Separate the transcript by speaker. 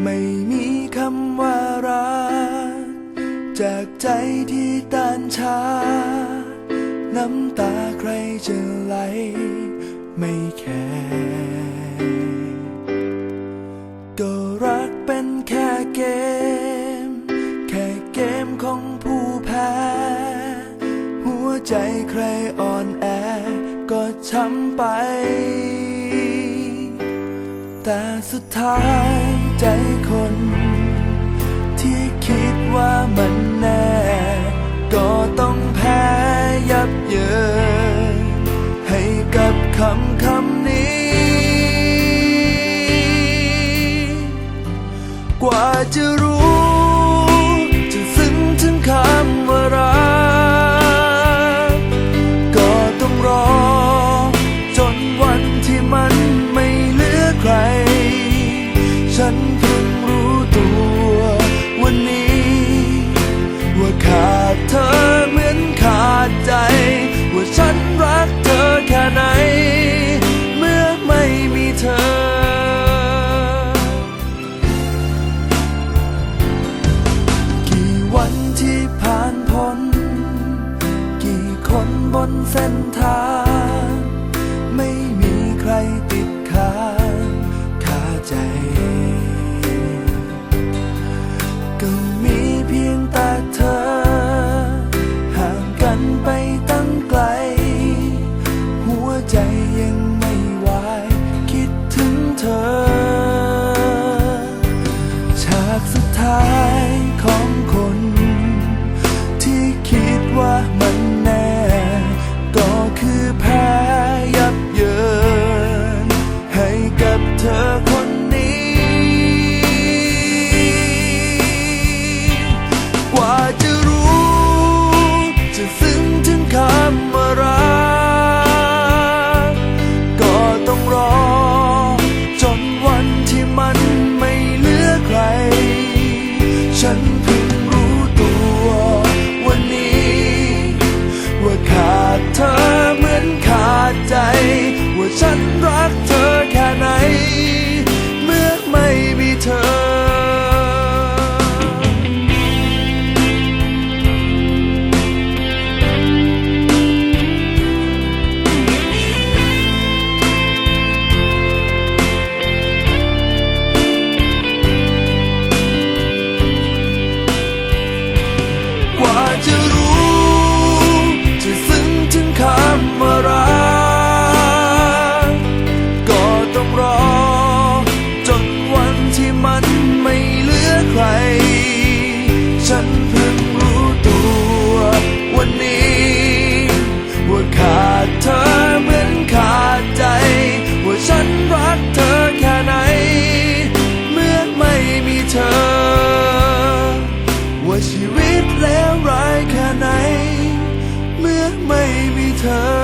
Speaker 1: ไม่มีคำว่ารักจากใจที่ต้านชาน้ำตาใครจะไหลไม่แคร์ก็รักเป็นแค่เกมของผู้แพ้หัวใจใครอ่อนแอก็ช้ำไปแต่สุดท้ายใจคนที่คิดว่ามันแน่ก็ต้องแพ้ยับเยินให้กับคำนี้กว่าจะรู้จะซึ้งถึงคำว่ารักก็ต้องรอจนวันที่มันไม่เหลือใครฉันเพิ่งรู้ตัววันนี้ว่าขาดเธอเหมือนขาดใจว่าฉันรักเธอแค่ไหนเมื่อไม่มีเธอกี่วันที่ผ่านพ้นกี่คนบนเส้นทางไม่มีใครติดค้างคาใจก็มีเพียงแต่เธอห่างกันไปตั้งไกลหัวใจยังไม่ไหวคิดถึงเธอฉากสุดท้ายของคนที่คิดว่ามันแน่ก็คือแพ้ยับเยินให้กับเธอคนนี้กว่าจะรู้จะซึ้งถึงคำว่ารักก็ต้องรอจนวันที่มันไม่เหลือใครฉันเพิ่งรู้ตัววันนี้ว่าขาดเธอเหมือนขาดใจว่าฉันรักเธอแค่ไหนเมื่อไม่มีเธอกว่าจะรู้จะซึ้งถึงคำว่ารักก็ต้องรอจนวันที่มันไม่เหลือใครฉันเพิ่งรู้ตัววันนี้ว่าขาดเธอเหมือนขาดใจว่าฉันรักเธอแค่ไหนเมื่อไม่มีเธอว่าชีวิตเลวร้ายแค่ไหนเมื่อไม่มีเธอ